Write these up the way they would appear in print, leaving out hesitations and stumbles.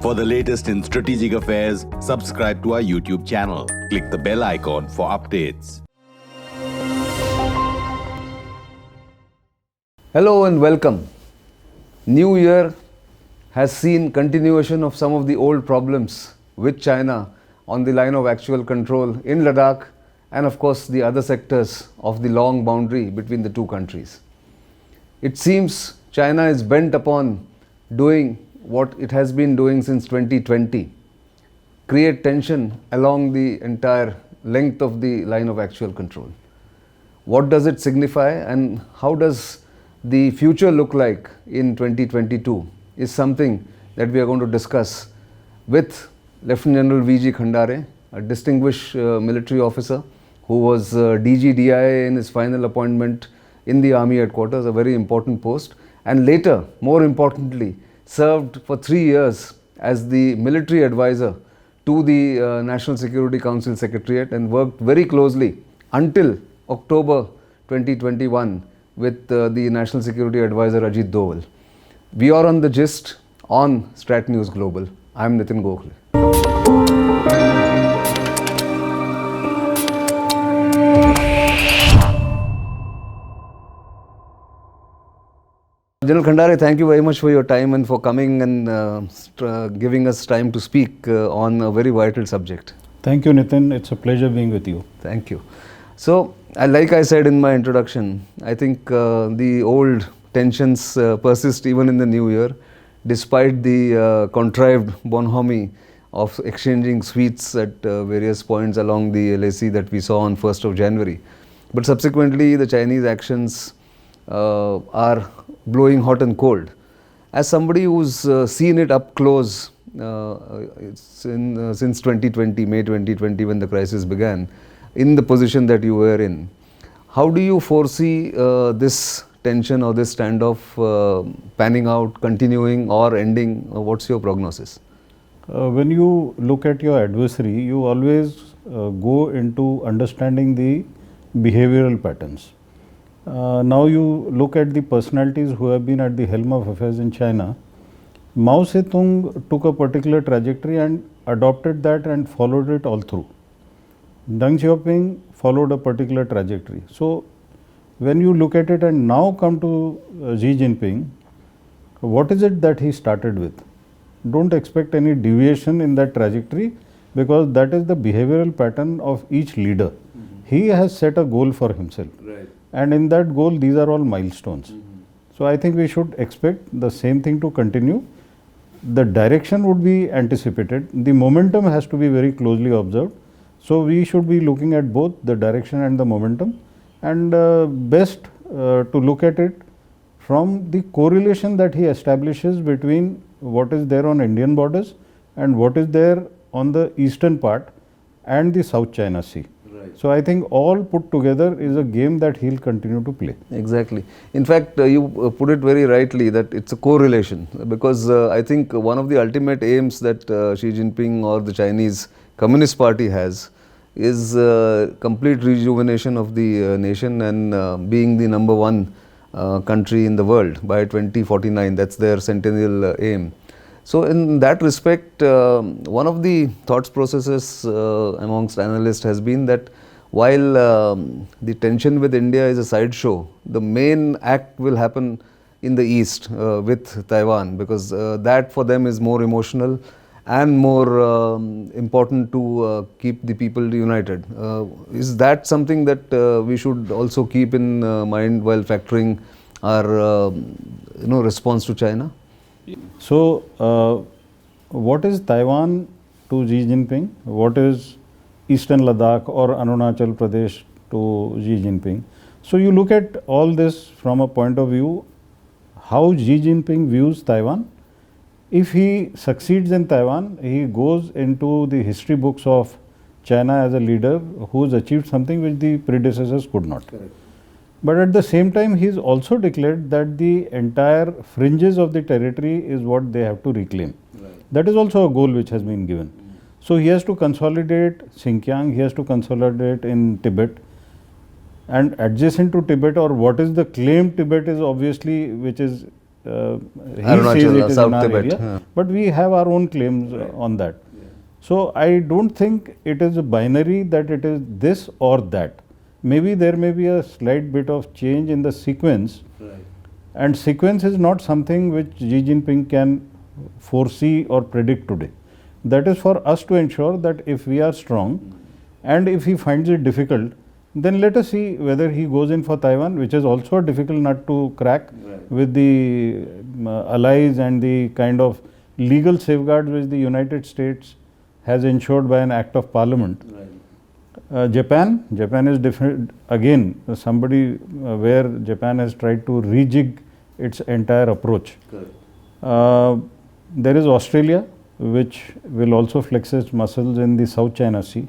For the latest in strategic affairs, subscribe to our YouTube channel. Click the bell icon for updates. Hello and welcome. New Year has seen continuation of some of the old problems with China on the line of actual control in Ladakh and of course the other sectors of the long boundary between the two countries. It seems China is bent upon doing what it has been doing since 2020, create tension along the entire length of the line of actual control. What does it signify and how does the future look like in 2022 is something that we are going to discuss with Lt Gen VG Khandare, a distinguished military officer who was DG DIA in his final appointment in the army headquarters, a very important post, and later, more importantly, served for 3 years as the military advisor to the National Security Council Secretariat and worked very closely until October 2021 with the National Security Advisor Ajit Doval. We are on The Gist on StratNews Global. I am Nitin Gokhale. General Khandare, thank you very much for your time and for coming and giving us time to speak on a very vital subject. Thank you, Nitin. It's a pleasure being with you. Thank you. So, like I said in my introduction, I think the old tensions persist even in the new year, despite the contrived bonhomie of exchanging sweets at various points along the LAC that we saw on 1st of January. But subsequently, the Chinese actions are blowing hot and cold. As somebody who's seen it up close since 2020, May 2020, when the crisis began, in the position that you were in, how do you foresee this tension or this standoff panning out, continuing or ending? What's your prognosis? When you look at your adversary, you always go into understanding the behavioral patterns. Now you look at the personalities who have been at the helm of affairs in China. Mao Zedong took a particular trajectory and adopted that and followed it all through. Deng Xiaoping followed a particular trajectory. So, when you look at it and now come to Xi Jinping, what is it that he started with? Don't expect any deviation in that trajectory because that is the behavioral pattern of each leader. He has set a goal for himself. Right. And in that goal, these are all milestones. So, I think we should expect the same thing to continue. The direction would be anticipated. The momentum has to be very closely observed. So, we should be looking at both the direction and the momentum, and best to look at it from the correlation that he establishes between what is there on Indian borders and what is there on the eastern part and the South China Sea. Right. So, I think all put together is a game that he will continue to play. Exactly. In fact, you put it very rightly that it's a correlation because I think one of the ultimate aims that Xi Jinping or the Chinese Communist Party has is complete rejuvenation of the nation and being the number one country in the world by 2049. That's their centennial aim. So, in that respect, one of the thought processes amongst analysts has been that while the tension with India is a sideshow, the main act will happen in the east with Taiwan because that for them is more emotional and more important to keep the people united. Is that something that we should also keep in mind while factoring our response to China? So, what is Taiwan to Xi Jinping? What is Eastern Ladakh or Arunachal Pradesh to Xi Jinping? So, you look at all this from a point of view, how Xi Jinping views Taiwan. If he succeeds in Taiwan, he goes into the history books of China as a leader who has achieved something which the predecessors could not. Correct. But at the same time, he has also declared that the entire fringes of the territory is what they have to reclaim. Right. That is also a goal which has been given. So, he has to consolidate Xinjiang, he has to consolidate in Tibet, and adjacent to Tibet, or what is the claim Tibet is obviously which is he Arunachal, says it is South in our Tibet, area, huh. but we have our own claims on that. So I don't think it is a binary that it is this or that. Maybe there may be a slight bit of change in the sequence, and sequence is not something which Xi Jinping can foresee or predict today. That is for us to ensure that if we are strong and if he finds it difficult, then let us see whether he goes in for Taiwan, which is also a difficult nut to crack with the allies and the kind of legal safeguards which the United States has ensured by an act of parliament. Japan is different again, somebody where Japan has tried to rejig its entire approach. There is Australia, which will also flex its muscles in the South China Sea.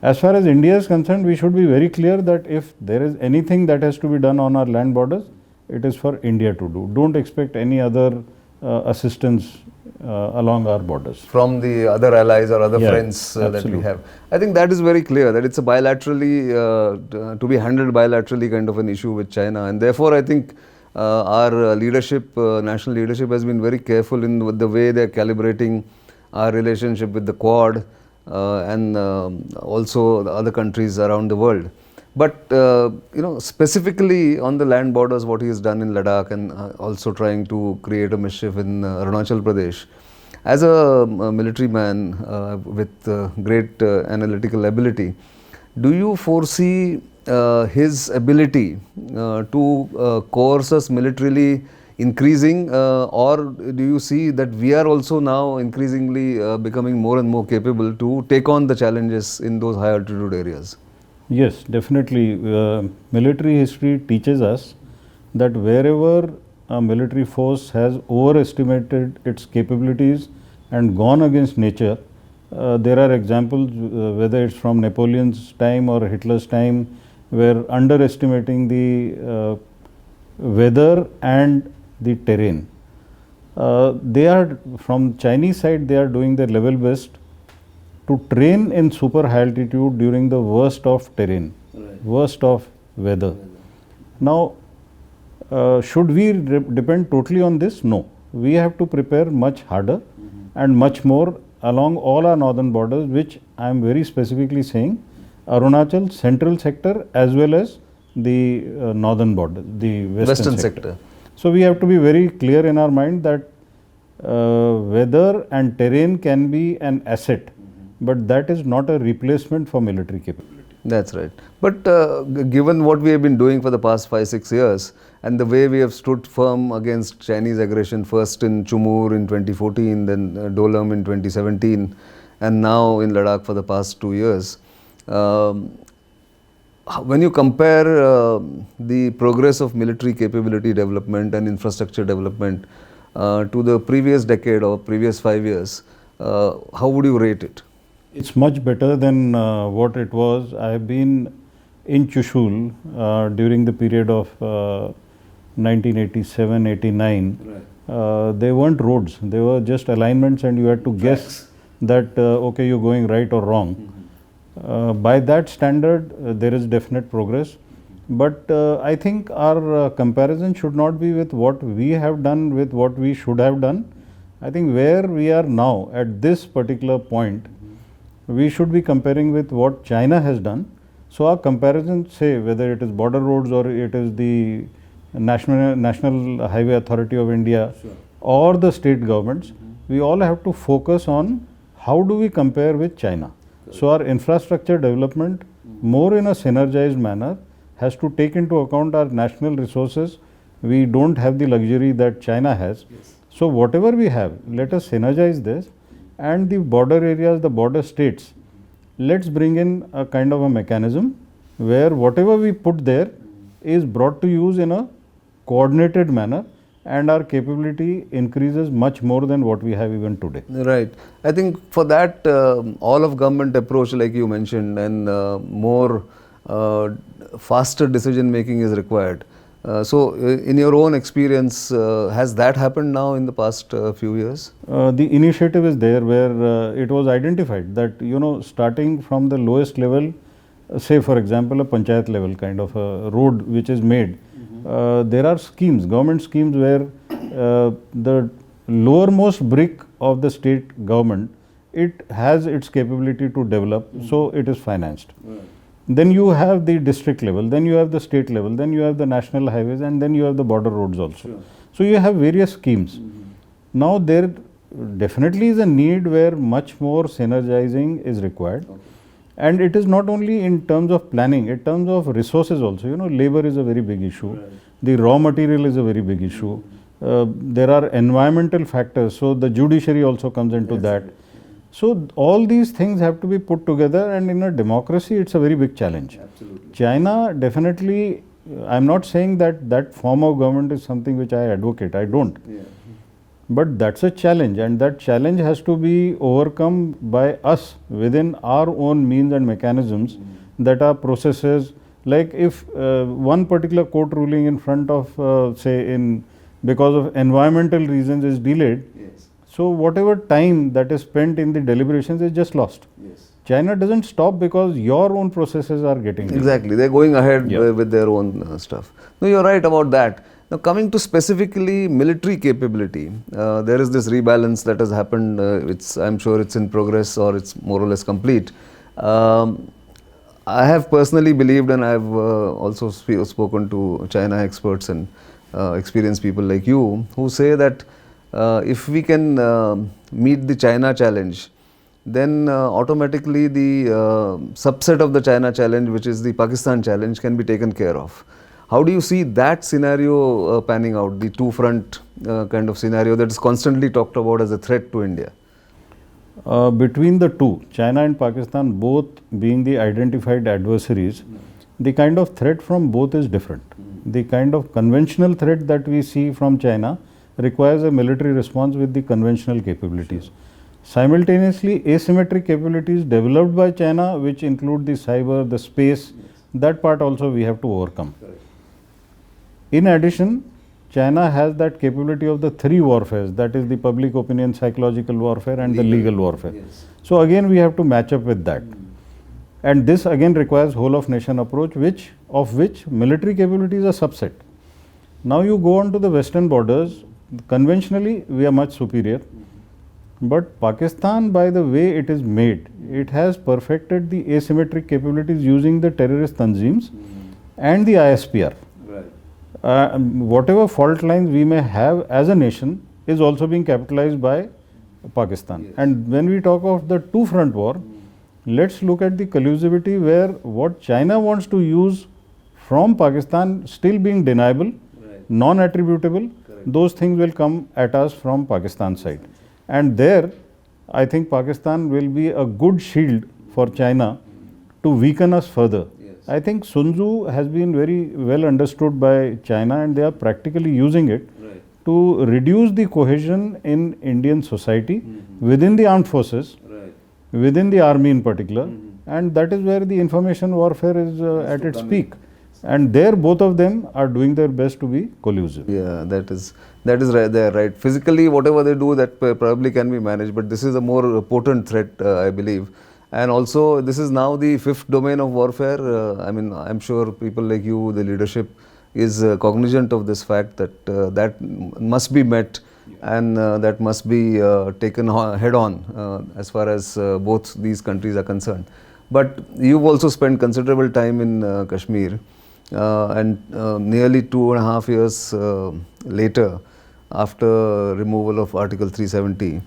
As far as India is concerned, we should be very clear that if there is anything that has to be done on our land borders, it is for India to do. Don't expect any other assistance along our borders. From the other allies or other friends that we absolutely. have. I think that is very clear that it's a bilaterally, to be handled bilaterally kind of an issue with China. And therefore, I think our leadership, national leadership has been very careful in the way they're calibrating our relationship with the Quad and also the other countries around the world. But specifically on the land borders, what he has done in Ladakh and also trying to create a mischief in Arunachal Pradesh. As a military man with great analytical ability, do you foresee his ability to coerce us militarily increasing, or do you see that we are also now increasingly becoming more and more capable to take on the challenges in those high altitude areas? Yes, definitely. Military history teaches us that wherever a military force has overestimated its capabilities and gone against nature, there are examples, whether it's from Napoleon's time or Hitler's time, where underestimating the weather and the terrain. They are, from Chinese side, they are doing their level best to train in super high altitude during the worst of terrain, worst of weather. Now, should we depend totally on this? No. We have to prepare much harder and much more along all our northern borders, which I am very specifically saying, Arunachal central sector as well as the northern border, the western sector. So we have to be very clear in our mind that weather and terrain can be an asset, but that is not a replacement for military capability. That's right. But given what we have been doing for the past 5-6 years and the way we have stood firm against Chinese aggression, first in Chumur in 2014, then Dolam in 2017, and now in Ladakh for the past 2 years, when you compare the progress of military capability development and infrastructure development to the previous decade or previous 5 years, how would you rate it? It's much better than what it was. I have been in Chushul during the period of 1987-89. They weren't roads, they were just alignments, and you had to guess that okay, you're going right or wrong. By that standard, there is definite progress. But I think our comparison should not be with what we have done with what we should have done. I think where we are now at this particular point, we should be comparing with what China has done. So our comparison, say whether it is border roads or it is the National Highway Authority of India or the state governments, we all have to focus on how do we compare with China. So our infrastructure development more in a synergized manner has to take into account our national resources. We don't have the luxury that China has. So whatever we have, let us synergize this, and the border areas, the border states, let's bring in a kind of a mechanism where whatever we put there is brought to use in a coordinated manner, and our capability increases much more than what we have even today. Right. I think for that all of government approach, like you mentioned, and more faster decision making is required. So in your own experience, has that happened now in the past few years? The initiative is there where it was identified that, starting from the lowest level, say for example a panchayat level kind of a road which is made, there are schemes, government schemes where the lowermost brick of the state government, it has its capability to develop, so it is financed. Then you have the district level, then you have the state level, then you have the national highways, and then you have the border roads also. So you have various schemes. Now there definitely is a need where much more synergizing is required. And it is not only in terms of planning, in terms of resources also. Labor is a very big issue. The raw material is a very big issue. There are environmental factors, so the judiciary also comes into that. So all these things have to be put together, and in a democracy it's a very big challenge. Absolutely. China definitely, I'm not saying that that form of government is something which I advocate, I don't. But that's a challenge, and that challenge has to be overcome by us within our own means and mechanisms that are processes. Like if one particular court ruling in front of, because of environmental reasons is delayed, so whatever time that is spent in the deliberations is just lost. China doesn't stop because your own processes are getting delayed. Exactly, they're going ahead with their own stuff. No, you're right about that. Now coming to specifically military capability, there is this rebalance that has happened. I'm sure it's in progress or it's more or less complete. I have personally believed, and I've also spoken to China experts and experienced people like you who say that if we can meet the China challenge, then automatically the subset of the China challenge, which is the Pakistan challenge, can be taken care of. How do you see that scenario panning out, the two-front kind of scenario that is constantly talked about as a threat to India? Between the two, China and Pakistan both being the identified adversaries, the kind of threat from both is different. The kind of conventional threat that we see from China requires a military response with the conventional capabilities. Simultaneously, asymmetric capabilities developed by China, which include the cyber, the space, that part also we have to overcome. In addition, China has that capability of the three warfares, that is the public opinion, psychological warfare and the legal warfare. So again we have to match up with that. And this again requires whole of nation approach, of which military capability is a subset. Now you go on to the western borders, conventionally we are much superior. But Pakistan, by the way it is made, it has perfected the asymmetric capabilities using the terrorist tanzeems and the ISPR. Whatever fault lines we may have as a nation is also being capitalized by Pakistan. And when we talk of the two-front war, let's look at the collusivity where what China wants to use from Pakistan still being deniable, non-attributable, those things will come at us from Pakistan side. And there, I think Pakistan will be a good shield for China to weaken us further. I think Sun Tzu has been very well understood by China, and they are practically using it to reduce the cohesion in Indian society within the armed forces, within the army in particular, and that is where the information warfare is at its peak. And there both of them are doing their best to be collusive. Yeah, that is right there, right. Physically, whatever they do, that probably can be managed, but this is a more potent threat, I believe. And also, this is now the fifth domain of warfare. I mean, I'm sure people like you, the leadership, is cognizant of this fact that that must be met and that must be taken head on as far as both these countries are concerned. But you've also spent considerable time in Kashmir, and nearly 2.5 years later, after removal of Article 370,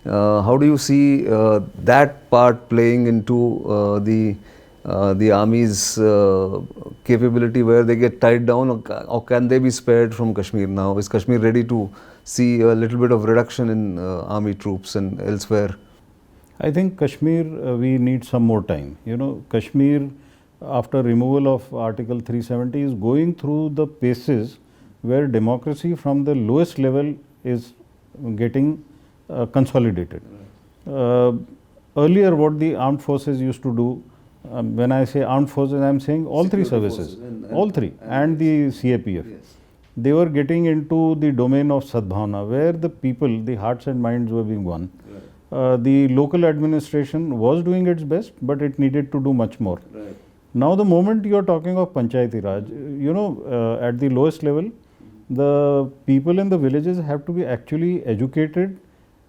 how do you see that part playing into the army's capability, where they get tied down, or can they be spared from Kashmir now? Is Kashmir ready to see a little bit of reduction in army troops and elsewhere? I think Kashmir, we need some more time. Kashmir, after removal of Article 370, is going through the paces where democracy from the lowest level is getting consolidated. Earlier, what the armed forces used to do, when I say armed forces, I am saying all three services, all three, and the CAPF. They were getting into the domain of Sadbhavna, where the people, the hearts and minds were being won. The local administration was doing its best, but it needed to do much more. Now, the moment you are talking of Panchayati Raj, at the lowest level, the people in the villages have to be actually educated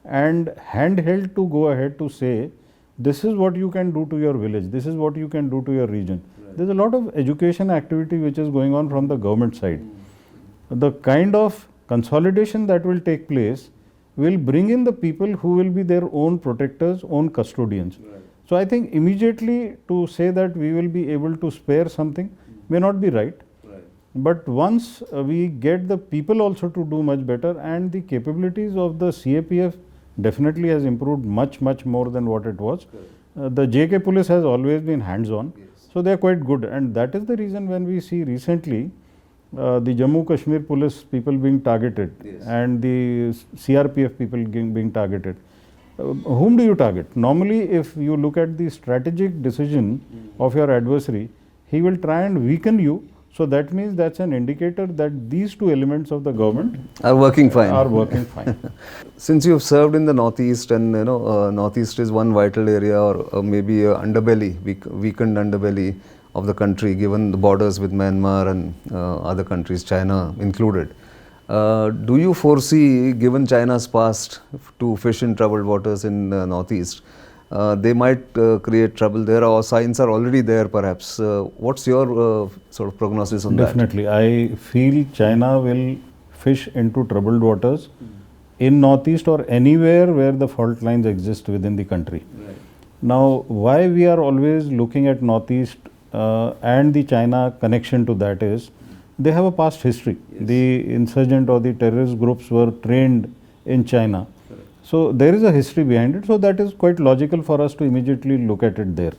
and handheld to go ahead to say, this is what you can do to your village, this is what you can do to your region. There is a lot of education activity which is going on from the government side. The kind of consolidation that will take place will bring in the people who will be their own protectors, own custodians. So I think immediately to say that we will be able to spare something may not be right. But once we get the people also to do much better, and the capabilities of the CAPF definitely has improved much more than what it was. The JK police has always been hands on, so they are quite good, and that is the reason when we see recently the Jammu Kashmir police people being targeted and the CRPF people being targeted. Whom do you target? Normally, if you look at the strategic decision of your adversary, he will try and weaken you. So that means that's an indicator that these two elements of the government are working fine. Since you have served in the Northeast, and Northeast is one vital area, or maybe a underbelly, weakened underbelly of the country, given the borders with Myanmar and other countries, China included. Do you foresee, given China's past to fish in troubled waters in Northeast, they might create trouble there, or signs are already there perhaps? What's your sort of prognosis on Definitely. I feel China will fish into troubled waters in Northeast or anywhere where the fault lines exist within the country. Now, why we are always looking at Northeast and the China connection to that is, they have a past history. The insurgent or the terrorist groups were trained in China. So there is a history behind it, so that is quite logical for us to immediately look at it there.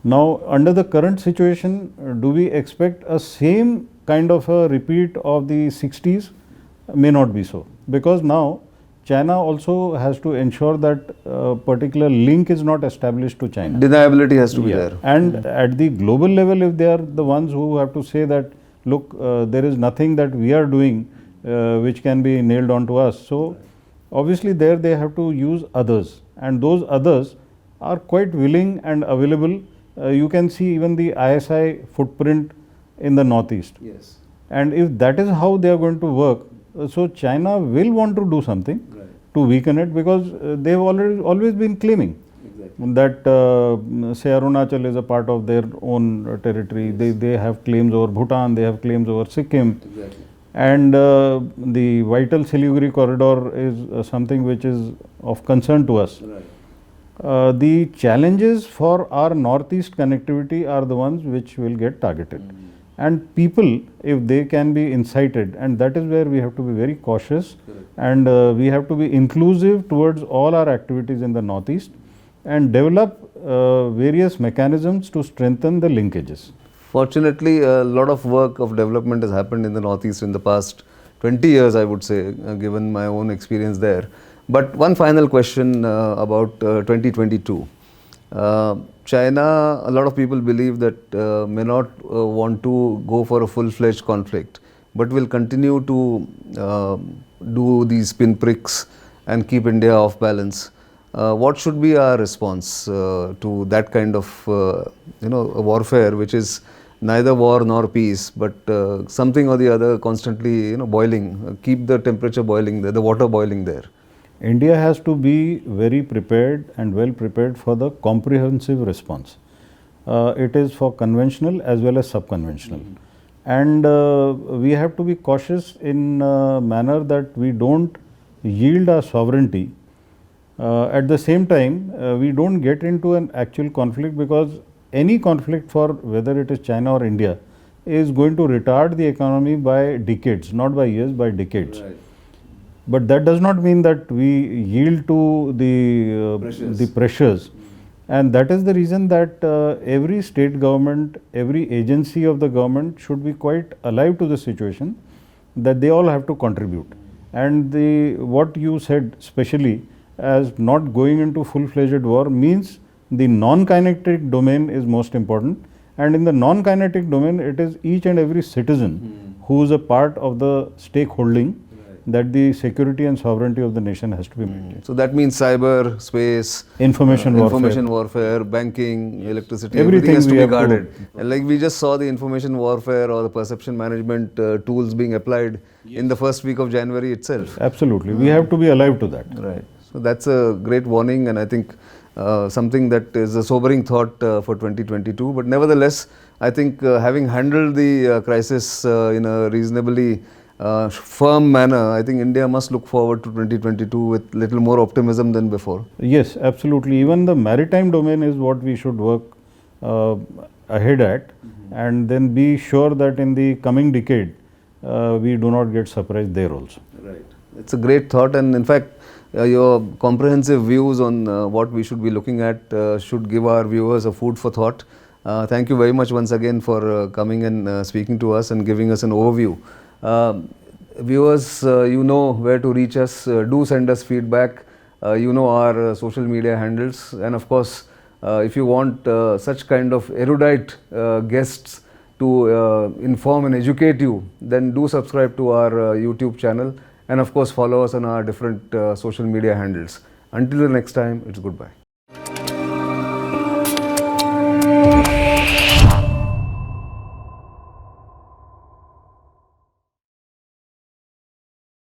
Now, under the current situation, do we expect a same kind of a repeat of the 60s? May not be so, because now China also has to ensure that a particular link is not established to China. Deniability has to be there. And at the global level, if they are the ones who have to say that, look, there is nothing that we are doing which can be nailed onto us. So obviously there they have to use others, and those others are quite willing and available. You can see even the ISI footprint in the Northeast. And if that is how they are going to work, so China will want to do something to weaken it, because they have always been claiming that say Arunachal is a part of their own territory. They have claims over Bhutan, they have claims over Sikkim. And the vital Siliguri corridor is something which is of concern to us. The challenges for our Northeast connectivity are the ones which will get targeted. And people, if they can be incited, and that is where we have to be very cautious, and we have to be inclusive towards all our activities in the Northeast, and develop various mechanisms to strengthen the linkages. Fortunately, a lot of work of development has happened in the Northeast in the past 20 years, I would say, given my own experience there. But one final question about 2022. China, a lot of people believe that may not want to go for a full-fledged conflict, but will continue to do these pinpricks and keep India off balance. What should be our response to that kind of warfare, which is neither war nor peace, but something or the other constantly boiling, keep the temperature boiling there, the water boiling there? India has to be very prepared and well prepared for the comprehensive response. It is for conventional as well as subconventional. And we have to be cautious in a manner that we don't yield our sovereignty. At the same time, we don't get into an actual conflict, because any conflict, for whether it is China or India, is going to retard the economy by decades, not by years, by decades. But that does not mean that we yield to the pressures. And that is the reason that every state government, every agency of the government should be quite alive to the situation, that they all have to contribute. And what you said specially as not going into full-fledged war means the non-kinetic domain is most important. And in the non-kinetic domain, it is each and every citizen who is a part of the stakeholding that the security and sovereignty of the nation has to be maintained. So that means cyber, space, Information warfare, banking, electricity, Everything everything has to we be have to- guarded. And like we just saw the information warfare or the perception management tools being applied in the first week of January itself. Absolutely. We have to be alive to that. Right. So that's a great warning, and I think something that is a sobering thought for 2022. But nevertheless, I think having handled the crisis in a reasonably firm manner, I think India must look forward to 2022 with little more optimism than before. Yes, absolutely. Even the maritime domain is what we should work ahead at, and then be sure that in the coming decade we do not get surprised there also. Right. It's a great thought, and in fact, your comprehensive views on what we should be looking at should give our viewers a food for thought. Thank you very much once again for coming and speaking to us and giving us an overview. Viewers, you know where to reach us. Do send us feedback. You know our social media handles, and of course, if you want such kind of erudite guests to inform and educate you, then do subscribe to our YouTube channel, and of course follow us on our different social media handles. Until the next time, it's goodbye.